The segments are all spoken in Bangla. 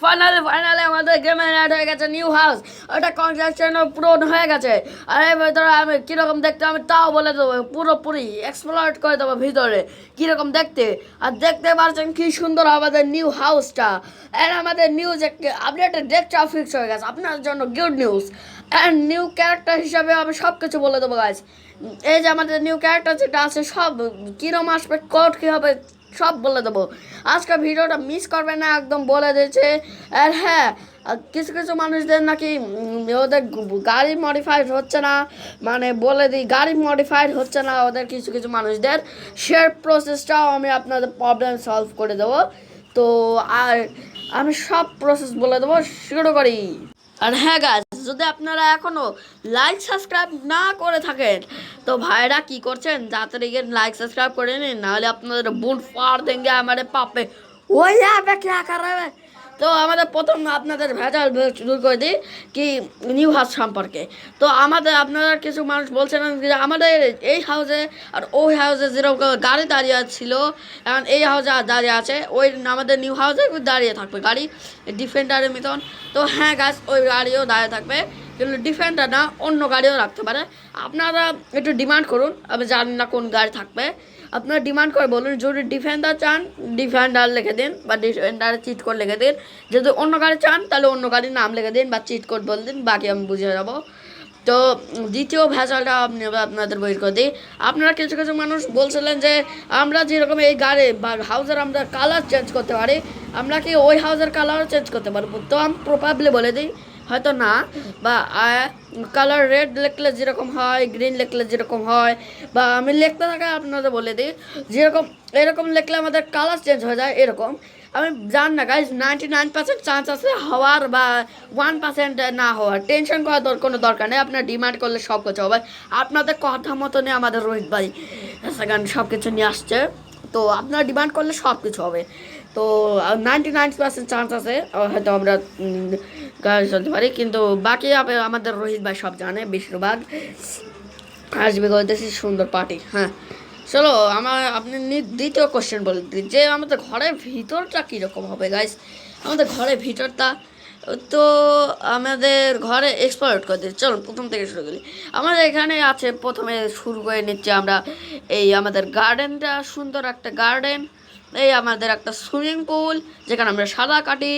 ফাইনালি আমাদের গেমে অ্যাড হয়ে গেছে নিউ হাউস। ওটা কনস্ট্রাকশন পূরণ হয়ে গেছে। আর এর ভিতরে আমি কীরকম দেখতে আমি তাও বলে দেবো, পুরোপুরি এক্সপ্লোর করে দেবো ভিতরে কীরকম দেখতে। আর দেখতে পাচ্ছেন কী সুন্দর আমাদের নিউ হাউসটা। আর আমাদের নিউজ আপডেটের ডেটটা ফিক্স হয়ে গেছে আপনার জন্য, good news. And new character হিসাবে আমি সব কিছু বলে দেবো গাইজ। এই যে আমাদের নিউ ক্যারেক্টার যেটা আছে সব কীরকম আসবে, কোড কী হবে সব বলে দেবো। আজকে ভিডিওটা মিস করবে না, একদম বলে দিয়েছে। আর হ্যাঁ, কিছু কিছু মানুষদের নাকি ওদের গাড়ি মডিফাইড হচ্ছে না, মানে বলে দিই গাড়ি মডিফাইড হচ্ছে না ওদের কিছু কিছু মানুষদের। শেয়ার প্রসেসটাও আমি আপনাদের প্রবলেম সলভ করে দেবো। তো আর আমি সব প্রসেস বলে দেবো, শুরু করি। আর হ্যাঁ গাছ, যদি আপনারা এখনও লাইক সাবস্ক্রাইব না করে থাকেন তো ভাইরা কি করছেন, তাড়াতাড়ি গিয়ে লাইক সাবস্ক্রাইব করে নিন, নাহলে আপনাদের বুট ফাড় দেंगे हमारे पापे ওই যাবে क्या कर रहे हैं। তো আমাদের প্রথম আপনাদের ভেজাল দূর করে দিই কি নিউ হাউস সম্পর্কে। তো আপনারা কিছু মানুষ বলছেন যে আমাদের এই হাউসে আর ওই হাউসে যেরকম গাড়ি দাঁড়িয়ে ছিল, এখন এই হাউসে দাঁড়িয়ে আছে, ওই আমাদের নিউ হাউসে দাঁড়িয়ে থাকবে গাড়ি ডিফেন্ডারের মতন। তো হ্যাঁ গাছ, ওই গাড়িও দাঁড়িয়ে থাকবে, কিন্তু ডিফেন্ডার না, অন্য গাড়িও রাখতে পারে। আপনারা একটু ডিমান্ড করুন, আমি জানি না কোন গাড়ি থাকবে, আপনারা ডিমান্ড করে বলুন। যদি ডিফেন্ডার চান ডিফেন্ডার লিখে দিন, বা ডিফেন্ডার চিট কোড লিখে দিন। যদি অন্য গাড়ি চান তাহলে অন্য গাড়ির নাম লিখে দিন বা চিট কোড বলে দিন, বাকি আমি বুঝে যাবো। তো দ্বিতীয় ভেজালটা আপনাদের বই করে দিই। আপনারা কিছু কিছু মানুষ বলছিলেন যে আমরা যেরকম এই গাড়ি বা হাউসের আমরা কালার চেঞ্জ করতে পারি, আমরা কি ওই হাউসের কালারও চেঞ্জ করতে পারবো? তো আমি প্রপাবলি বলে দিই হয়তো না, বা কালার রেড লিখলে যেরকম হয়, গ্রিন লিখলে যেরকম হয়, বা আমি লিখতে থাকা আপনাদের বলে দিই যেরকম এরকম লিখলে আমাদের কালার চেঞ্জ হয়ে যায় এরকম। আমি জান না গাইজ, 99% চান্স আছে হওয়ার, বা 1% না হওয়ার। টেনশন করার কোনো দরকার নেই, আপনার ডিমান্ড করলে সব কিছু হবে। আপনাদের কথা মতনই আমাদের রোহিত ভাই সেখানে সব কিছু নিয়ে আসছে। তো আপনারা ডিমান্ড করলে সব কিছু হবে। তো 99% চান্স আছে হয়তো আমরা গাড়ি চলতে পারি, কিন্তু বাকি আমাদের রোহিত ভাই সব জানে বেশিরভাগ। আসবে করতেছি সুন্দর পার্টি। হ্যাঁ চলো, আপনি দ্বিতীয় কোশ্চেন বলে দিই যে আমাদের ঘরের ভিতরটা কীরকম হবে গাইস। আমাদের ঘরের ভিতরটা তো আমাদের ঘরে এক্সপ্লোর করে দিই। চলো প্রথম থেকে শুরু করি। আমাদের এখানে আছে, প্রথমে শুরু করে নিচ্ছি আমরা এই আমাদের গার্ডেনটা, সুন্দর একটা গার্ডেন। এই আমাদের একটা সুইমিং পুল যেখানে আমরা সাঁতার কাটি,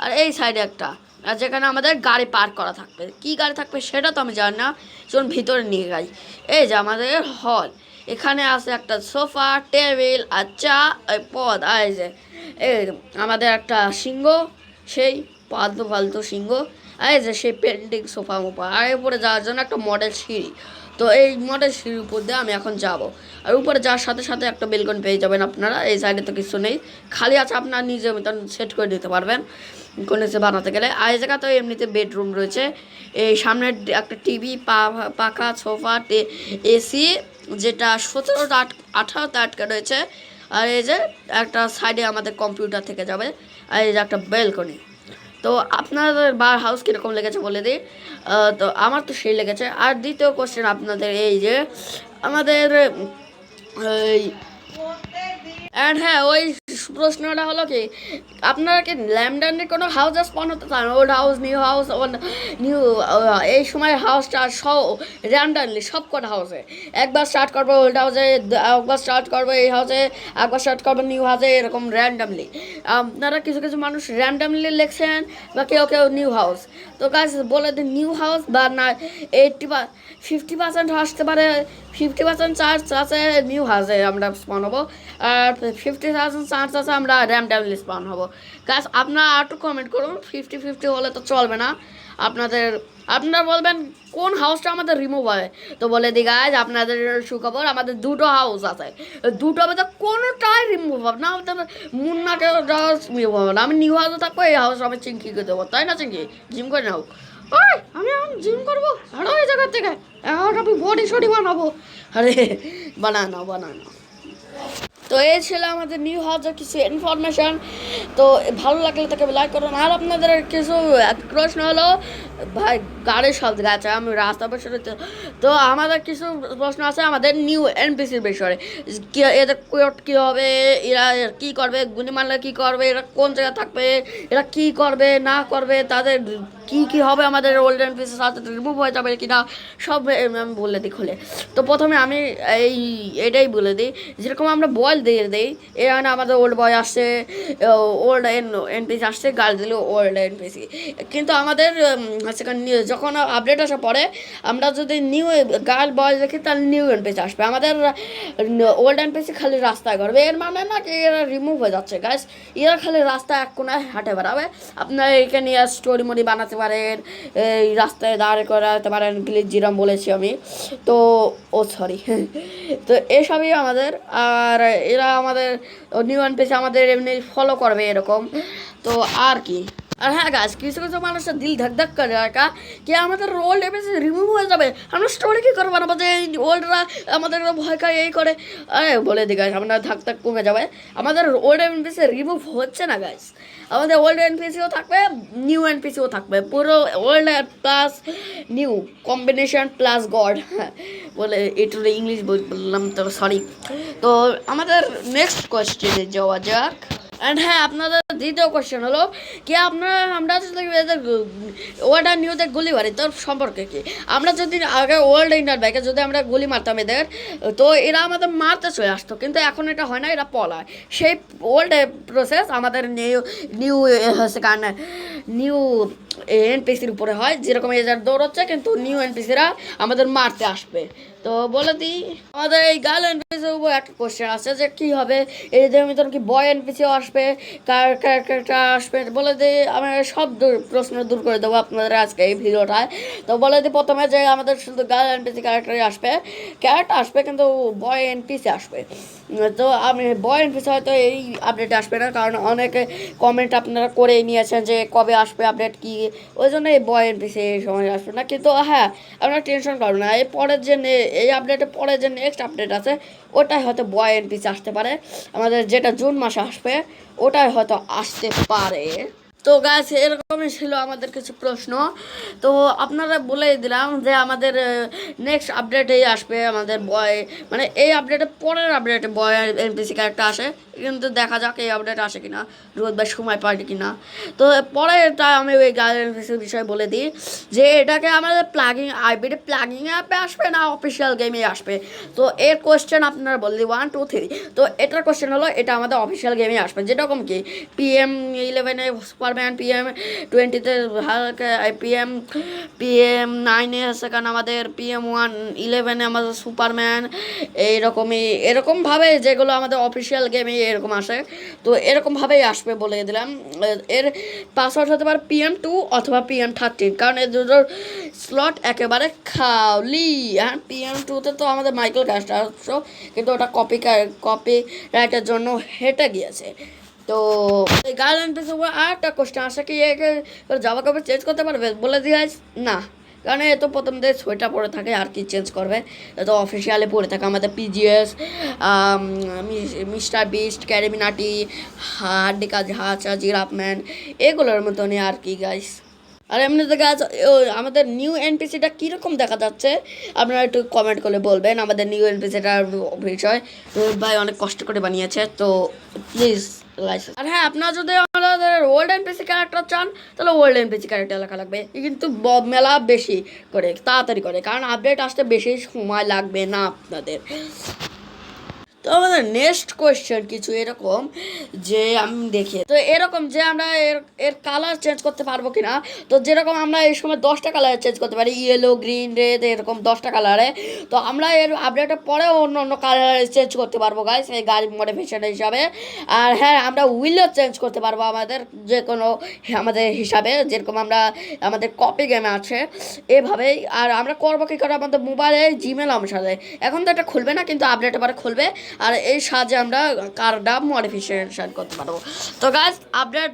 আর এই সাইডে একটা, আর যেখানে আমাদের গাড়ি পার্ক করা থাকবে। কী গাড়ি থাকবে সেটা তো আমি জানি না, চলুন ভিতরে নিয়ে যাই। এই যে আমাদের হল, এখানে আছে একটা সোফা, টেবিল আর চা পদ। আর এই যে আমাদের একটা সিংহ, সেই ফালতু ফালতু সিংহ। আর এই যে সেই পেন্টিং সোফা মোফা, আর উপরে যাওয়ার জন্য একটা মডেল সিঁড়ি। তো এই মডেল সিঁড়ির উপর দিয়ে আমি এখন যাব। আর উপরে যাওয়ার সাথে সাথে একটা বেলকনি পেয়ে যাবেন আপনারা। এই সাইডে তো কিছু নেই, খালি আছে, আপনার নিজের মতন সেট করে দিতে পারবেন কোনো কিছু বানাতে গেলে। আর এই জায়গা তো এমনিতে বেডরুম রয়েছে। এই সামনে একটা টিভি, পাখা, সোফা, এসি, যেটা 17-18 আটকা রয়েছে। আর এই যে একটা সাইডে আমাদের কম্পিউটার থেকে যাবে। আর এই যে একটা বেলকনি। তো আপনাদের বার হাউস কীরকম লেগেছে বলে দিই। তো আমার তো সেই লেগেছে। আর দ্বিতীয় কোশ্চেন আপনাদের এই যে আমাদের এই, অ্যান্ড হ্যাঁ, ওই প্রশ্নটা হলো কি, আপনারা কি ল্যান্ডনে কোনো হাউস স্পন হতে চান? Old house, new house, new এই সময় হাউসটা সব র্যান্ডামলি সব কটা হাউসে একবার স্টার্ট করবো, ওল্ড হাউসে একবার স্টার্ট করবো, এই হাউসে একবার স্টার্ট করবো, নিউ হাউসে, এরকম র্যান্ডামলি। আপনারা কিছু কিছু মানুষ র্যান্ডামলি লিখছেন, বা কেউ কেউ নিউ হাউস। তো গাছ বলে দিন নিউ হাউস, বা না 50% আসতে পারে, 50% চান্স আছে নিউ হাউসে আমরা স্পন হবো, আর 50,000 চান্স আছে আমরা র্যান্ডামলি স্পন হবো। গাছ আপনারা একটু কমেন্ট করুন, 50-50 হলে তো চলবে না। আপনারা বলবেন কোন হাউসটা আমাদের রিমুভ হয়। তো বলে দিই গাইজ, আপনাদের সুখবর, আমাদের দুটো হাউস আছে, দুটো মধ্যে কোনোটাই রিমুভ হবে না। মুন্নাকে রিমুভ হবে না। আমি নিউ হাউসে থাকবো, এই হাউস আমি চিঙ্কিকে দেবো, তাই না চিঙ্কি? জিম করে নাও। ওই আমি এখন জিম করবো, আর ওই জায়গার থেকে এখন আমি বডি সডি বানাবো। আরে বানানো। তো এই ছিল আমাদের নিউ হাউসের কিছু ইনফরমেশান। তো ভালো লাগলে তাকে লাইক করুন। আর আপনাদের কিছু প্রশ্ন হলো ভাই গাড়ির শব্দ গাছে আমি রাস্তা বসে তো আমাদের কিছু প্রশ্ন আছে আমাদের নিউ এনপিসির বিষয়ে কি এদের কোড কী হবে, এরা কী করবে, গুলি মারলে কী করবে, এরা কোন জায়গায় থাকবে, এরা কী করবে না করবে, তাদের কি হবে, আমাদের ওল্ড এনপিসির সাথে রিমুভ হয়ে যাবে কি না, সব আমি বলে দিই খুলে। তো প্রথমে আমি এটাই বলে দিই, যেরকম আমরা বয়েল দিয়ে দিই এখানে আমাদের ওল্ড বয় আসছে, ওল্ড এনপিসি আসছে, গার্ল দিলে ওল্ড এনপিসি। কিন্তু আমাদের যখন আপডেট আসার পরে আমরা যদি নিউ গার্ল বয় দেখি তাহলে নিউ এনপিসি আসবে, আমাদের ওল্ড এনপিসি খালি রাস্তায় করবে। এর মানে না কি এরা রিমুভ হয়ে যাচ্ছে গাইস, এরা খালি রাস্তায় এক কোনায় হাঁটে বেড়াবে। আপনারা এখানে স্টোরি মোডি বানাতে পারেন, এই রাস্তায় দাঁড় করাতে পারেন, গ্লিচ যেরকম বলেছি আমি। তো সরি তো এসবই আমাদের, আর এরা আমাদের নিউ এনপিসি আমাদের এমনি ফলো করবে এরকম। তো আর কি, আর হ্যাঁ গাছ কিছু কিছু মানুষের দিল ধাক ধাক করে একা কি আমাদের ওল্ড এপিসোড রিমুভ হয়ে যাবে, আমরা স্টোরি কী করবো না, যে ওল্ডরা আমাদের ভয় খায় এই করে। আরে বলে দি গাছ আমরা ধাক ধাক কমে যাবে, আমাদের ওল্ড এনপিসি রিমুভ হচ্ছে না গাছ, আমাদের ওল্ড এনপিসিও থাকবে, নিউ এনপিসিও থাকবে, পুরো old plus new combination plus god. হ্যাঁ বলে একটু ইংলিশ বললাম তো সরি। তো আমাদের নেক্সট কোয়েশ্চেনে যাওয়া যাক। অ্যান্ড হ্যাঁ আপনাদের দ্বিতীয় কোয়েশ্চেন হলো কি আমরা যদি এদের ওল্ড আর নিউদের গুলি মারি তোর সম্পর্কে কি, আমরা যদি আগে ওল্ড ইন্ডিয়ান বাইকে যদি আমরা গুলি মারতাম এদের তো এরা আমাদের মারতে চলে আসতো, কিন্তু এখন এটা হয় না, এরা পলায়। সেই ওল্ড প্রসেস আমাদের নিউ নিউ হচ্ছে কারণ নিউ এনপিসির উপরে হয়, যেরকম এদের দৌড়চ্ছে কিন্তু নিউ এনপিসিরা আমাদের মারতে আসবে। তো বলে দিই আমাদের এই গার্ল এনপিসির উপর একটা কোশ্চেন আছে যে কী হবে, এই যে আমি কি বয় এনপিসিও আসবে, কার ক্যারেক্টারটা আসবে, বলে দিই আমি সব প্রশ্ন দূর করে দেবো আপনাদের আজকে এই ভিডিওটায়। তো বলে দিই প্রথমে যে আমাদের শুধু গার্ল এনপিসি ক্যারেক্টারই আসবে, ক্যারেক্টার আসবে কিন্তু বয় এনপিসি আসবে। তো আমি বয় এনপিসি হয়তো এই আপডেটে আসবে না, কারণ অনেকে কমেন্ট আপনারা করেই নিয়েছেন যে কবে আসবে আপডেট কি, ওই জন্য এই বয় এনপিসি এই সময় আসবে না। কিন্তু হ্যাঁ আপনারা টেনশন করবেন না, এই পরের যে এই আপডেটের পরে যে নেক্সট আপডেট আছে ওটাই হয়তো বয় এনপিসি আসতে পারে, আমাদের যেটা জুন মাসে আসবে ওটাই হয়তো আসতে পারে। তো গাছ এরকমই ছিল আমাদের কিছু প্রশ্ন। তো আপনারা বলে দিলাম যে আমাদের নেক্সট আপডেটেই আসবে আমাদের বয়, মানে এই আপডেটে পরের আপডেটে বয় এনপিসি ক্যারেক্টার আসে, কিন্তু দেখা যাক এই আপডেট আসে কিনা, রোদ বা সময় পায় কিনা। তো পরে এটা আমি ওই গার্ল এনপিসির বিষয়ে বলে দিই যে এটাকে আমাদের আইবিডি প্লাগিং অ্যাপে আসবে না অফিসিয়াল গেমে আসবে। তো এর কোয়েশ্চেন আপনারা বললি 1 2 3। তো এটার কোয়েশ্চেন হলো এটা আমাদের অফিসিয়াল গেমে আসবে, যেরকম কি PM11 সুপারম্যান, PM20-তে PM9 আছে কারণ আমাদের PM11 আমাদের সুপারম্যান, এরকমভাবে যেগুলো আমাদের অফিসিয়াল গেমে এরকম আসে। তো এরকমভাবেই আসবে বলে দিলাম। এর পাসওয়ার্ড হতে পারে PM2 অথবা PM13, কারণ এর দুটোর স্লট একেবারে খালি। হ্যাঁ PM2-তে তো আমাদের মাইকেল ক্যাস্টার আসছো, কিন্তু ওটা কপি রাইটের জন্য হেঁটে গিয়েছে। তো এই গার্ল এনপিসির উপর আর একটা কোশ্চেন আসে কি জামা কাপড় চেঞ্জ করতে পারবে, বলে দিয়ে না, কারণ এ তো প্রথম থেকে সোয়েটার পরে থাকে আর কি চেঞ্জ করবে, এ তো অফিসিয়ালি পরে থাকে আমাদের PGS, মিস্টার বিস্ট, ক্যারিমিনাটি, হাড্ডিকা ঝাঁচা, জিরাফম্যান এগুলোর মতনই আর কি গাইস। আর এমনিতে গাছ আমাদের নিউ এনপিসিটা কীরকম দেখা যাচ্ছে আপনারা একটু কমেন্ট করে বলবেন আমাদের নিউ এনপিসিটার বিষয়, ভাই অনেক কষ্ট করে বানিয়েছে, তো প্লিজ লাইসেন্স। আর হ্যাঁ আপনারা যদি আমাদের ওল্ড এনপিসি ক্যারেক্টার চান তাহলে ওল্ড এনপিসি ক্যারেক্টার লেখা লাগবে, কিন্তু মেলা বেশি করে তাড়াতাড়ি করে, কারণ আপডেট আসতে বেশি সময় লাগবে না আপনাদের। তো আমাদের নেক্সট কোয়েশ্চেন কিছু এরকম যে আমি দেখি তো এরকম যে আমরা এর কালার চেঞ্জ করতে পারবো কিনা। তো যেরকম আমরা এই সময় 10টা কালার চেঞ্জ করতে পারি, ইয়েলো, গ্রিন, রেড, এরকম 10টা কালারে, তো আমরা এর আপডেটের পরেও অন্য অন্য কালার চেঞ্জ করতে পারবো গাইস এই গাড়ি মডিফিকেশন হিসাবে। আর হ্যাঁ আমরা উইলও চেঞ্জ করতে পারবো আমাদের যে কোনো আমাদের হিসাবে, যেরকম আমরা আমাদের কপি গেমে আছে এভাবেই। আর আমরা করবো কী করে, আমাদের মোবাইলে জিমেল অনুসারে, এখন তো এটা খুলবে না কিন্তু আপডেটের পরে খুলবে, আর এই সাহায্যে আমরা কারটা মডিফিকেশন করতে পারবো। তো গাইস আপডেট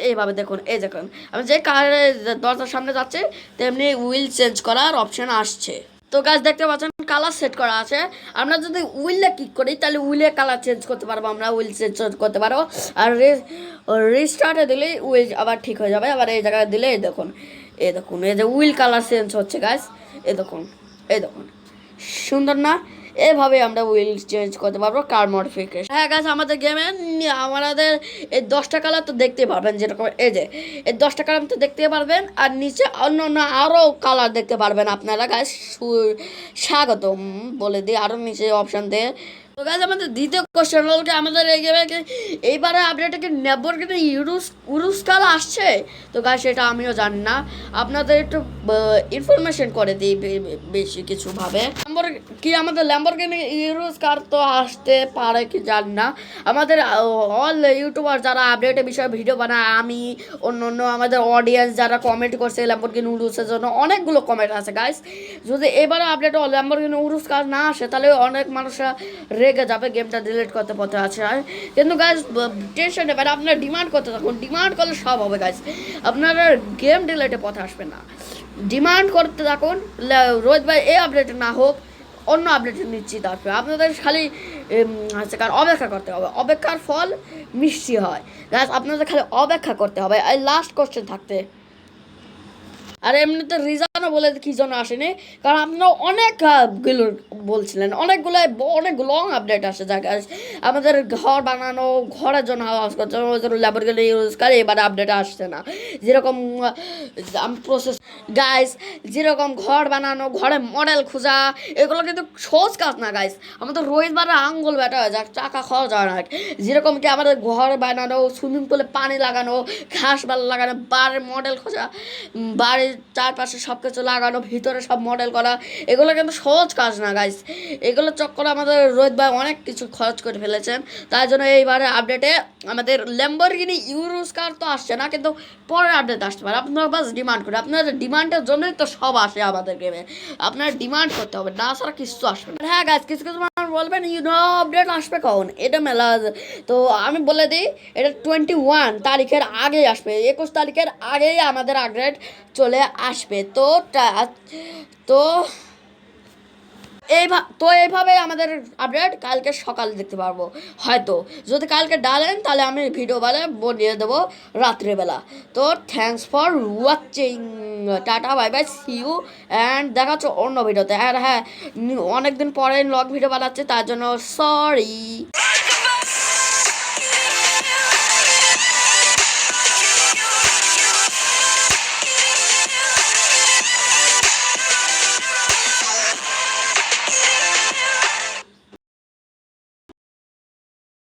এইভাবে দেখুন, এই দেখুন আমি যে কারের দরজার সামনে যাচ্ছে তেমনি উইল চেঞ্জ করার অপশন আসছে। তো গাছ দেখতে পাচ্ছেন কালার সেট করা আছে, আমরা যদি উইলে ক্লিক করি তাহলে উইলে কালার চেঞ্জ করতে পারবো, আমরা উইল চেঞ্জ করতে পারবো। আর রিস্টার্টে দিলেই উইল আবার ঠিক হয়ে যাবে, আবার এই জায়গায় দিলেই দেখুন এই দেখুন, এই যে উইল কালার চেঞ্জ হচ্ছে গাইস, এই দেখুন, এই দেখুন, সুন্দর না? এভাবে আমরা উইল চেঞ্জ করতে পারবো কার মডিফিকেশন। হ্যাঁ গাছ, আমাদের গেমে আমাদের এই 10টা কালার তো দেখতে পারবেন, যেরকম এই যে এই 10টা কালার তো দেখতে পারবেন, আর নিচে অন্য অন্য আরও কালার দেখতে পারবেন আপনারা গাছ। স্বাগতম বলে দিই আরও নিচে অপশান দিয়ে। তো গাছ, আমাদের দ্বিতীয় কোশ্চেন হল কি, আমাদের এই গেমে এইবারে আপডেটে কি ল্যাম্বরগিনি উরুস্কালা আসছে? তো গাছ সেটা আমিও জানি না, আপনাদের একটু ইনফরমেশন করে দিই বেশি কিছুভাবে। আমাদের ল্যাম্বরগিনি ইউরুস্কার তো আসতে পারে কি জানি না। আমাদের অল ইউটিউবার যারা আপডেটের বিষয়ে ভিডিও বানায়, আমি অন্য অন্য আমাদের অডিয়েন্স যারা কমেন্ট করছে ল্যাম্বরগিনি উরুসের জন্য, অনেকগুলো কমেন্ট আছে গাইস। যদি এবারে আপডেট ল্যাম্বরগিনি উরুস্কার না আসে, তাহলে অনেক মানুষরা রেগে যাবে, গেমটা ডিলিট করতে পথে আছে। কিন্তু গাইজ টেনশন নেবেন, আপনারা ডিমান্ড করতে থাকুন, ডিমান্ড করলে সব হবে গাইজ, আপনারা গেম ডিলিটে পথে আসবে না। ডিমান্ড করতে থাকুন, রোজ ভাই এই আপডেটে না হোক, অন্য আপডেটে নিশ্চিত আসবে। আপনাদের খালি হচ্ছে কারণ অপেক্ষা করতে হবে, অপেক্ষার ফল মিষ্টি হয় গাইজ, আপনাদের খালি অপেক্ষা করতে হবে। এই লাস্ট কোশ্চেন থাকতে, আর এমনিতে রিজনও বলে কি জন্য আসেনি, কারণ আপনারা অনেকগুলো বলছিলেন, অনেক লং আপডেট আসে যা আমাদের ঘর বানানো, ঘরের জন্য হাউস করছে ল্যাবরেটরি ইউজ করে, এবারে আপডেট আসছে না। যেরকম প্রসেস গাইস, যেরকম ঘর বানানো, ঘরে মডেল খোঁজা, এগুলো কিন্তু সহজ কাজ না গাইস, আমাদের রোজবারে আঙ্গুল ব্যাটা হয়ে যায়, টাকা খরচ হয় না। যেরকম কি আমাদের ঘর বানানো, সুইমিং পুলে পানি লাগানো, ঘাস বাল লাগানো, বাড়ির মডেল খোঁজা, বাড়ির চারপাশে সব কিছু লাগানো, ভিতরে সব মডেল করা, এগুলো কিন্তু সহজ কাজ না গাইস। এগুলো চক্করে আমাদের রোহিত ভাই অনেক কিছু খরচ করে ফেলেছেন। তাই জন্য এইবারে আপডেটে আমাদের ল্যাম্বরগিনি ইউরোস্কার তো আসছে না, কিন্তু পরের আপডেট আসতে পারে। আপনারা বাস ডিমান্ড করে, আপনাদের ডিমান্ডের জন্যই তো সব আসে আমাদের গেমে, আপনারা ডিমান্ড করতে হবে, না ছাড়া কিছু আসবে না। হ্যাঁ গাইস, কিছু কিছু মানুষ বলবেন আপডেট আসবে কখন, এটা মেলা। তো আমি বলে দিই, এটা 21 তারিখের আগেই আসবে, 21 তারিখের আগেই আমাদের আপডেট চলে আসবে। তো এইভাবে আমাদের আপডেট কালকে সকালে দেখতে পারবো হয়তো। যদি কালকে ডালেন, তাহলে আমি ভিডিও বনিয়ে দেবো রাত্রেবেলা। তো thanks for watching, tata, bye bye, see you, and দেখা হচ্ছে অন্য ভিডিওতে। আর হ্যাঁ, অনেকদিন পরে লগ ভিডিও বানাচ্ছে, তার জন্য সরি।